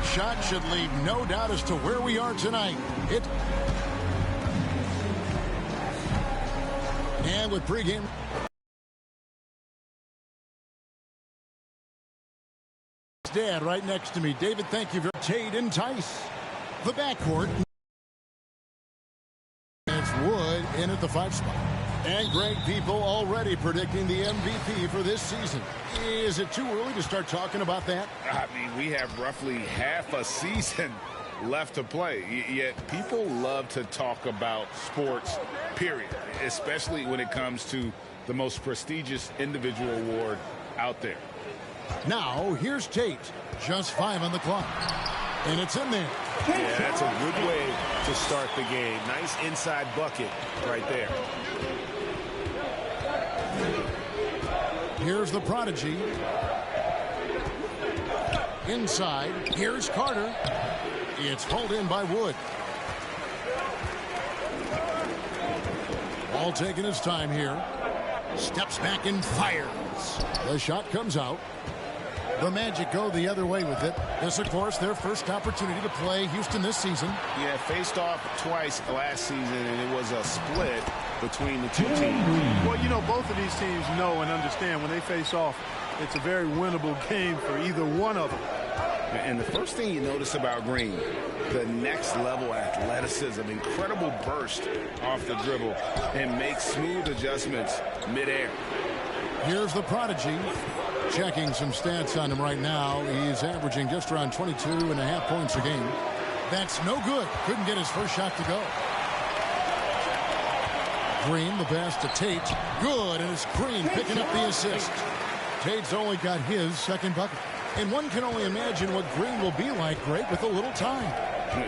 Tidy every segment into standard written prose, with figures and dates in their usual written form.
shot should leave no doubt as to where we are tonight. And with pregame. Dad right next to me. David, thank you very much. Tate and Tice. The backcourt. It's Wood in at the 5 spot. And Greg, people already predicting the MVP for this season. Is it too early to start talking about that? I mean, we have roughly half a season left to play, yet people love to talk about sports, period, especially when it comes to the most prestigious individual award out there. Now, here's Tate. Just 5 on the clock. And it's in there. Yeah, that's a good way to start the game. Nice inside bucket right there. Here's the prodigy. Inside. Here's Carter. It's pulled in by Wood. Ball taking his time here. Steps back and fires. The shot comes out. The Magic go the other way with it. This, of course, their first opportunity to play Houston this season. Yeah, faced off twice last season, and it was a split between the two teams. Well, you know, both of these teams know and understand when they face off, it's a very winnable game for either one of them. And the first thing you notice about Green, the next level athleticism, incredible burst off the dribble, and makes smooth adjustments midair. Here's the prodigy. Checking some stats on him right now. He's averaging just around 22.5 points a game. That's no good. Couldn't get his first shot to go. Green, the pass to Tate. Good, and it's Green picking up the assist. Tate's only got his second bucket. And one can only imagine what Green will be like, Greg, with a little time.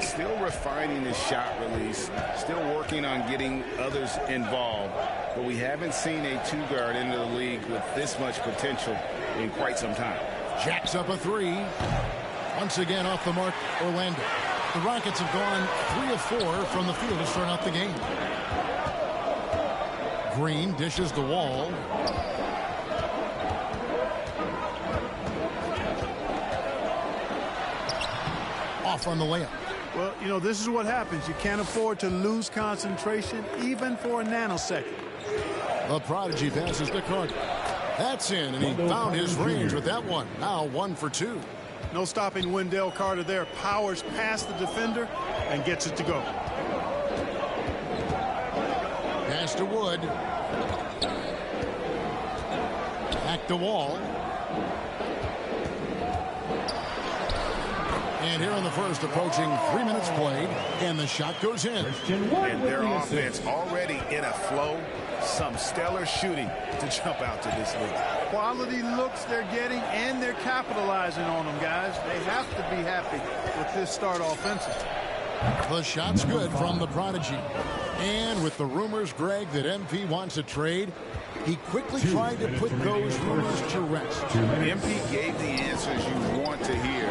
Still refining his shot release, still working on getting others involved. But we haven't seen a two-guard into the league with this much potential in quite some time. Jacks up a 3. Once again off the mark, Orlando. The Rockets have gone 3 of 4 from the field to start out the game. Green dishes the Wall. Off on the layup. Well, you know, this is what happens. You can't afford to lose concentration even for a nanosecond. The prodigy passes to Carter. That's in, and he found his range with that one. Now 1 for 2. No stopping Wendell Carter there. Powers past the defender and gets it to go. Pass to Wood. Back to Wall. And here in the first, approaching 3 minutes played, and the shot goes in. And their offense already in a flow. Some stellar shooting to jump out to this league. Quality looks they're getting, and they're capitalizing on them, guys. They have to be happy with this start offensively. The shot's good from the prodigy. And with the rumors, Greg, that MP wants a trade, he quickly tried to put those rumors to rest. MP gave the answers you want to hear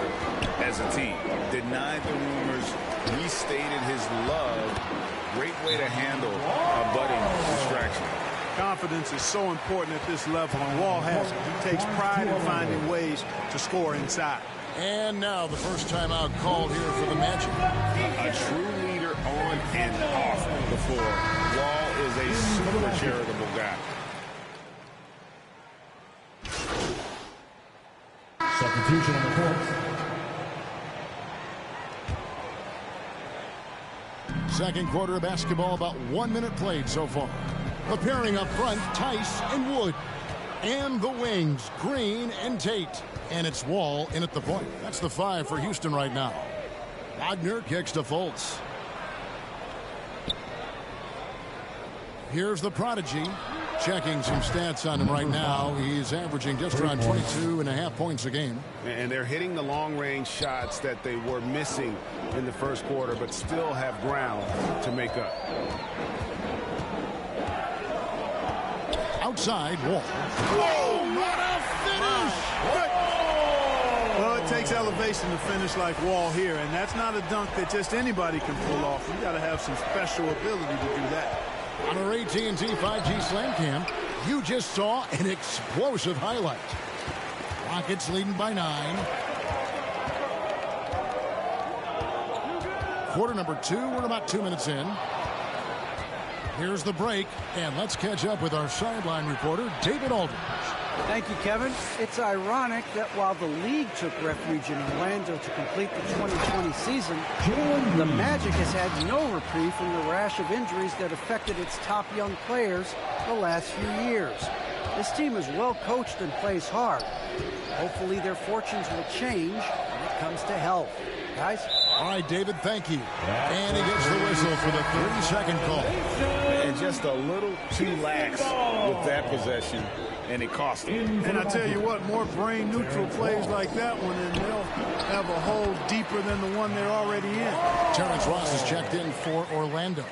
as a team. Denied the rumors, restated his love. Great way to handle a budding distraction. Confidence is so important at this level, and Wall has it. He takes pride in finding ways to score inside. And now the first timeout called here for the Magic. A true leader on and off the floor. Wall is a super charitable guy. Substitution on the court. Second quarter of basketball, about 1 minute played so far. The pairing up front, Tice and Wood. And the wings, Green and Tate. And it's Wall in at the point. That's the 5 for Houston right now. Wagner kicks to Fultz. Here's the prodigy. Checking some stats on him right now. He's averaging just around 22.5 points a game. And they're hitting the long-range shots that they were missing in the first quarter, but still have ground to make up. Outside, Wall. Whoa, what a finish! Well, it takes elevation to finish like Wall here, and that's not a dunk that just anybody can pull off. You got to have some special ability to do that. On our AT&T 5G Slam Cam, you just saw an explosive highlight. Rockets leading by 9. quarter number 2. We're about 2 minutes in. Here's the break, and let's catch up with our sideline reporter, David Aldridge. Thank you, Kevin. It's ironic that while the league took refuge in Orlando to complete the 2020 season, the Magic has had no reprieve from the rash of injuries that affected its top young players the last few years. This team is well coached and plays hard. Hopefully their fortunes will change when it comes to health. Guys? All right, David, thank you. And he gets the whistle for the 30-second call. And just a little too lax with that possession, and it cost him. And I tell you what, more brain-neutral plays like that one, and they'll have a hole deeper than the one they're already in. Terrence Ross is checked in for Orlando.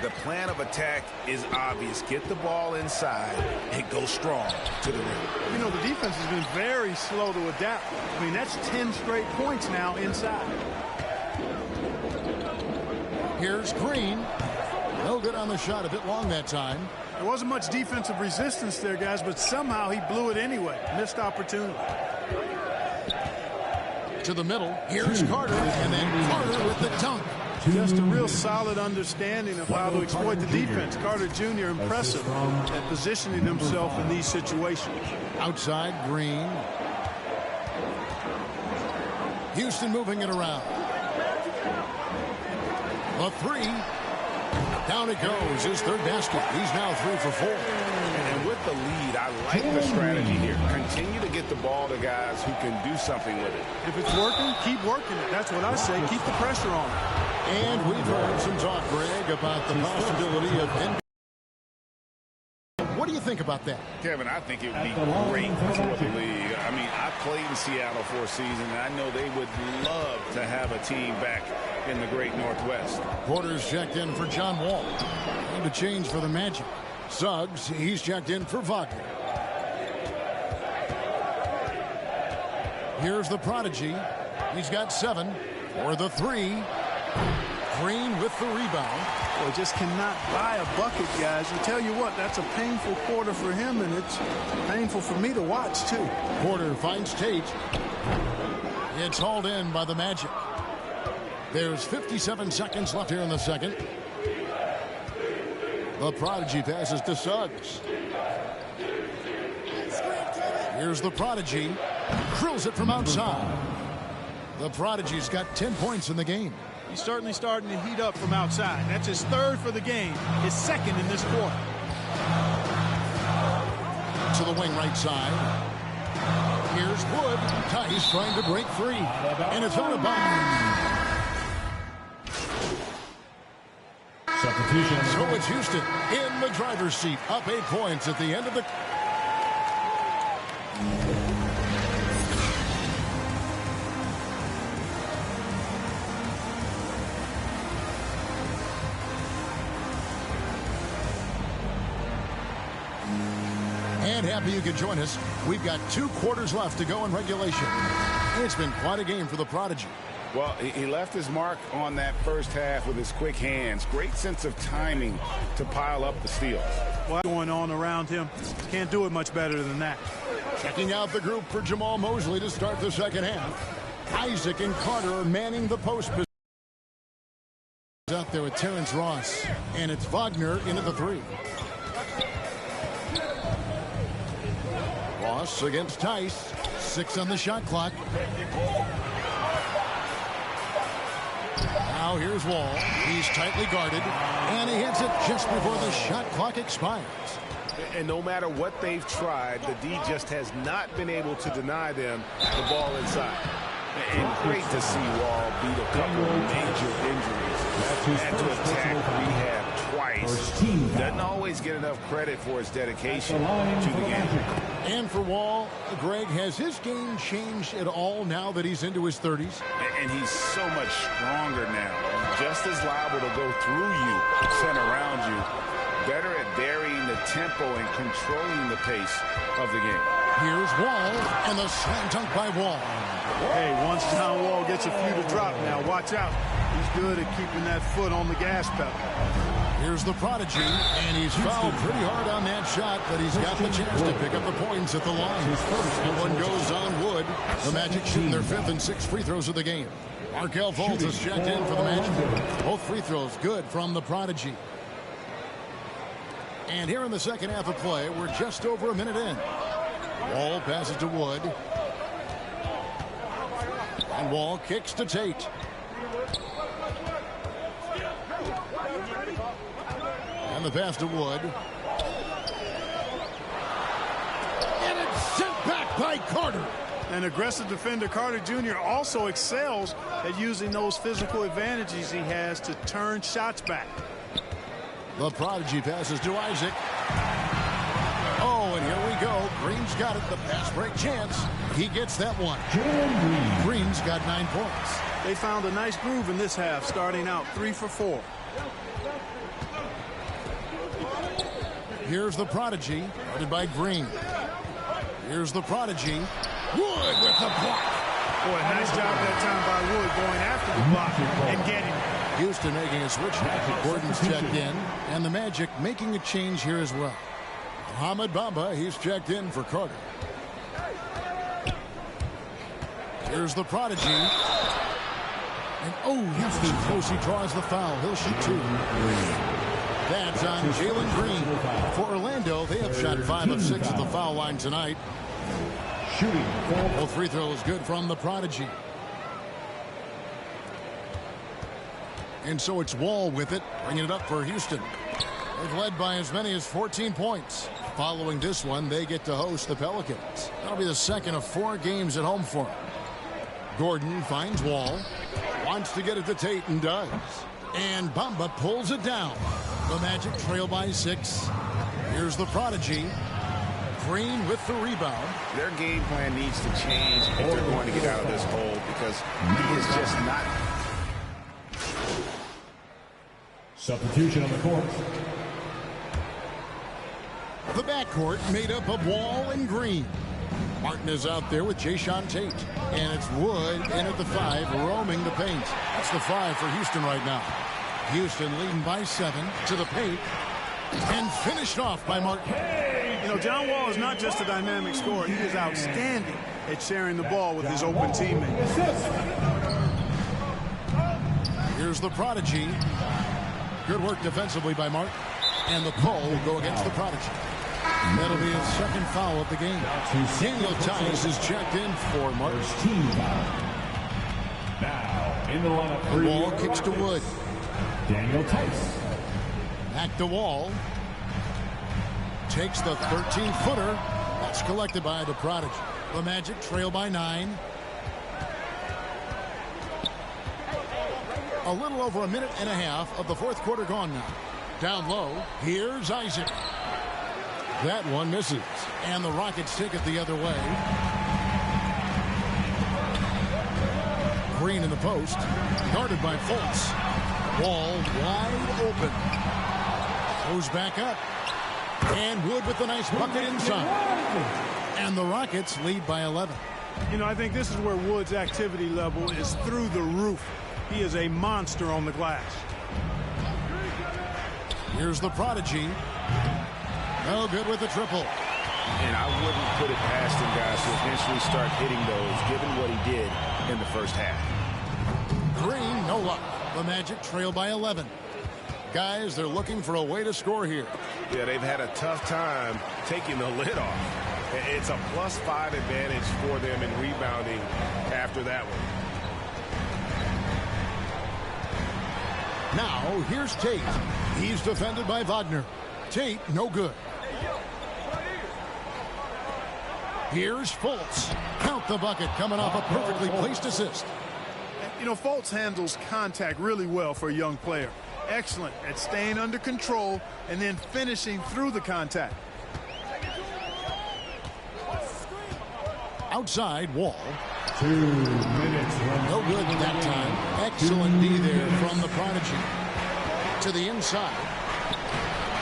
The plan of attack is obvious. Get the ball inside and go strong to the rim. You know, the defense has been very slow to adapt. I mean, that's 10 straight points now inside. Here's Green. No good on the shot, a bit long that time. There wasn't much defensive resistance there, guys, but somehow he blew it anyway. Missed opportunity. To the middle. Here's Carter, and then Carter with the dunk. Just a real solid understanding of how to exploit the defense. Carter Jr. impressive at positioning himself in these situations. Outside, Green. Houston moving it around. The three. Down it goes. His third basket. He's now 3 for 4. And with the lead, I like the strategy here. Continue to get the ball to guys who can do something with it. If it's working, keep working it. That's what I say. Keep the pressure on it. And we've heard some talk, Greg, about the possibility of NBA. What do you think about that? Kevin, I think it would be great for the league. I mean, I played in Seattle for a season, and I know they would love to have a team back in the great Northwest. Porter's checked in for John Wall. And a change for the Magic. Suggs, he's checked in for Wagner. Here's the prodigy. He's got 7 for the 3. Green with the rebound. Well, just cannot buy a bucket, guys. I tell you what, that's a painful quarter for him, and it's painful for me to watch, too. Porter finds Tate. It's hauled in by the Magic. There's 57 seconds left here in the second. The prodigy passes to Suggs. Here's the prodigy. Drills it from outside. The prodigy's got 10 points in the game. He's certainly starting to heat up from outside. That's his 3rd for the game, his 2nd in this quarter. To the wing right side. Here's Wood. Tice trying to break free. And it's out of bounds. Substitution. So it's Houston in the driver's seat. Up 8 points at the end of the... And happy you could join us. We've got 2 quarters left to go in regulation. It's been quite a game for the prodigy. Well, he left his mark on that first half with his quick hands. Great sense of timing to pile up the steals. What's going on around him? Can't do it much better than that. Checking out the group for Jamal Mosley to start the second half. Isaac and Carter are manning the post position. Out there with Terrence Ross. And it's Wagner into the 3. Ross against Tice. 6 on the shot clock. Now here's Wall. He's tightly guarded. And he hits it just before the shot clock expires. And no matter what they've tried, the D just has not been able to deny them the ball inside. And great to see Wall beat a couple of major injuries. Had to attack rehab twice. Doesn't always get enough credit for his dedication to the game. And for Wall, Greg, has his game changed at all now that he's into his 30s? And he's so much stronger now. Just as liable to go through you, send around you. Better at varying the tempo and controlling the pace of the game. Here's Wall, and the slam dunk by Wall. Hey, once John Wall gets a few to drop now, watch out. He's good at keeping that foot on the gas pedal. Here's the prodigy, and he's fouled pretty hard on that shot, but he's got the chance to pick up the points at the line. And one goes on Wood. The Magic shooting their 5th and 6th free throws of the game. Markelle Fultz is checked in for the Magic. Both free throws good from the Prodigy. And here in the second half of play, we're just over a minute in. Wall passes to Wood. And Wall kicks to Tate. And the pass to Wood. And it's sent back by Carter. An aggressive defender, Carter Jr. also excels at using those physical advantages he has to turn shots back. The Prodigy passes to Isaac. Oh, and here we go. Green's got it. The pass break chance. He gets that one. Green's got 9 points. They found a nice groove in this half, starting out 3 for 4. Here's the Prodigy, guarded by Green. Here's the Prodigy. Wood with the block. Boy, nice job that time by Wood going after the block and getting it. Houston making a switch now. Gordon's checked in, and the Magic making a change here as well. Mohamed Bamba, he's checked in for Carter. Here's the Prodigy. And oh, Houston close. He draws the foul. He'll shoot 2. That's on Jalen Green. For Orlando, they have shot 5 of 6 at the foul line tonight. Both free throws good from the Prodigy. And so it's Wall with it, bringing it up for Houston. They've led by as many as 14 points. Following this one, they get to host the Pelicans. That'll be the second of 4 games at home for them. Gordon finds Wall, wants to get it to Tate and does. And Bamba pulls it down. The Magic trail by 6. Here's the Prodigy. Green with the rebound. Their game plan needs to change if they're going to get out of this hole, because he is just not. Substitution on the court. The backcourt made up of Wall and Green. Martin is out there with Jayshawn Tate. And it's Wood in at the 5, roaming the paint. That's the 5 for Houston right now. Houston leading by 7 to the paint. And finished off by Martin. You know, John Wall is not just a dynamic scorer. He is outstanding at sharing the ball with his open teammates. Here's the Prodigy. Good work defensively by Martin. And the call will go against the Prodigy. That'll be his second foul of the game. Daniel Tice is checked in for Martin. Now in the lineup. The ball kicks to Wood. Daniel Tice. Back to Wall. Takes the 13-footer. That's collected by the Prodigy. The Magic trail by 9. A little over a minute and a half of the fourth quarter gone now. Down low, here's Isaac. That one misses. And the Rockets take it the other way. Green in the post. Guarded by Fultz. Wall wide open. Goes back up. And Wood with the nice bucket inside. And the Rockets lead by 11. You know, I think this is where Wood's activity level is through the roof. He is a monster on the glass. Here's the Prodigy. No good with the triple. And I wouldn't put it past him, guys, to eventually start hitting those, given what he did in the first half. Green, no luck. The Magic trail by 11. Guys, they're looking for a way to score here. Yeah, they've had a tough time taking the lid off. It's a +5 advantage for them in rebounding after that one. Now, here's Tate. He's defended by Wagner. Tate, no good. Here's Fultz. Count the bucket coming off a perfectly placed assist. You know, Fultz handles contact really well for a young player. Excellent at staying under control and then finishing through the contact. Outside, Wall. 2 minutes. No good that time. Excellent D there from the Prodigy. To the inside.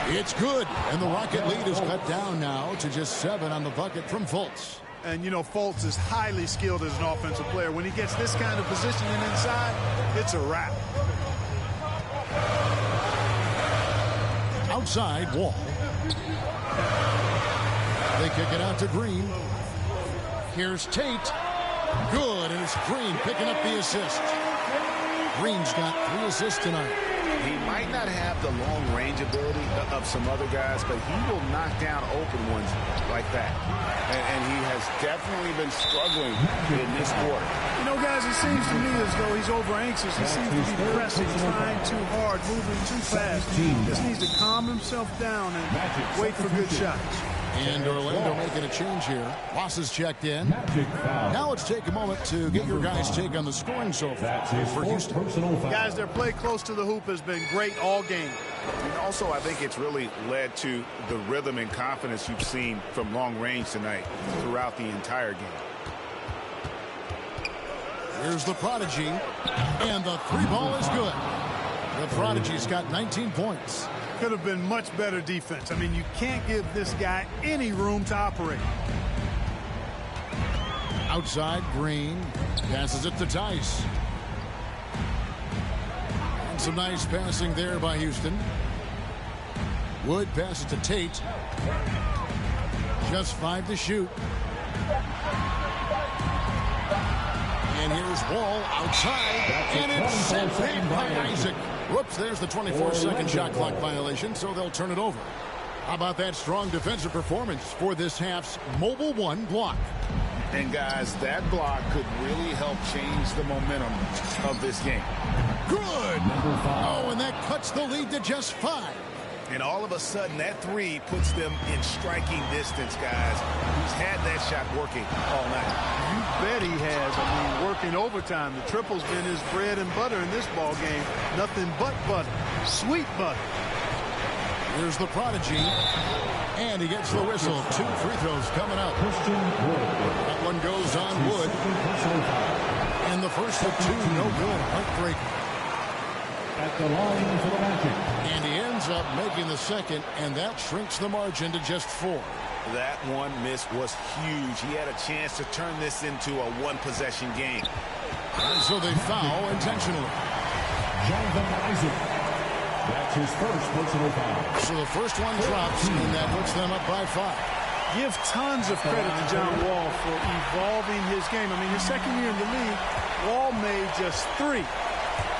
It's good. And the Rocket lead is cut down now to just 7 on the bucket from Fultz. And, you know, Fultz is highly skilled as an offensive player. When he gets this kind of positioning inside, it's a wrap. Outside, Wall. They kick it out to Green. Here's Tate. Good, and it's Green picking up the assist. Green's got 3 assists tonight. He might not have the long-range ability of some other guys, but he will knock down open ones like that. And he has definitely been struggling in this quarter. You know, guys, it seems to me as though he's over-anxious. He seems to be pressing, trying too hard, moving too fast. He just needs to calm himself down and wait for good shots. And Orlando making a change here. Ross is checked in. Now let's take a moment to get your guys' take on the scoring so far for Houston. Guys, their play close to the hoop has been great all game. And also, I think it's really led to the rhythm and confidence you've seen from long range tonight throughout the entire game. Here's the Prodigy, and the 3-ball is good. The Prodigy's got 19 points. Could have been much better defense. I mean, you can't give this guy any room to operate. Outside, Green passes it to Tice. And some nice passing there by Houston. Wood passes to Tate. Just 5 to shoot. And here's Wall outside, and it's sent back by Isaac. Whoops, there's the 24-second shot clock violation, so they'll turn it over. How about that strong defensive performance for this half's Mobile One block? And guys, that block could really help change the momentum of this game. Good! Oh, and that cuts the lead to just 5. And all of a sudden, that 3 puts them in striking distance, guys. He's had that shot working all night. You bet he has. I mean, working overtime. The triple's been his bread and butter in this ball game. Nothing but butter. Sweet butter. Here's the Prodigy. And he gets the whistle. 2 free throws coming up. That one goes on Wood. And the first of 2, no good. Heartbreaker. At the line for the Magic. And he ends up making the second, and that shrinks the margin to just 4. That one miss was huge. He had a chance to turn this into a one-possession game. And so they foul intentionally. Jonathan Isaac. That's his first personal foul. So the first one drops, and that puts them up by 5. Give tons of credit to John Wall for evolving his game. I mean, his second year in the league, Wall made just 3.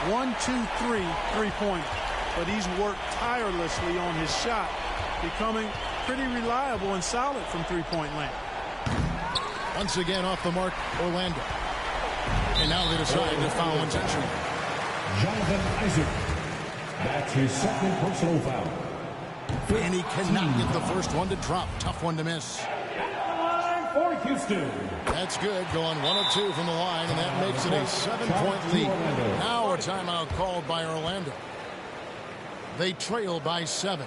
1, 2, 3 3-pointers. But he's worked tirelessly on his shot, becoming pretty reliable and solid from 3-point land. Once again off the mark, Orlando. And now they decide to foul intentionally. Jonathan Isaac. That's his second personal foul. And he cannot get the first one to drop. Tough one to miss. For Houston. That's good. Going 1 of 2 from the line, and that makes it a 7-point lead. Now a timeout called by Orlando. They trail by 7.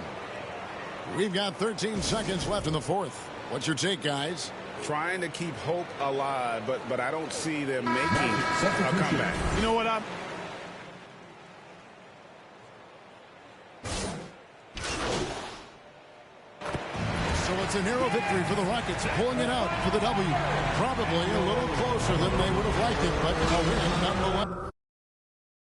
We've got 13 seconds left in the fourth. What's your take, guys? Trying to keep hope alive, but I don't see them making a comeback. You know what, So it's a narrow victory for the Rockets, pulling it out for the W. Probably a little closer than they would have liked it, but a win nonetheless.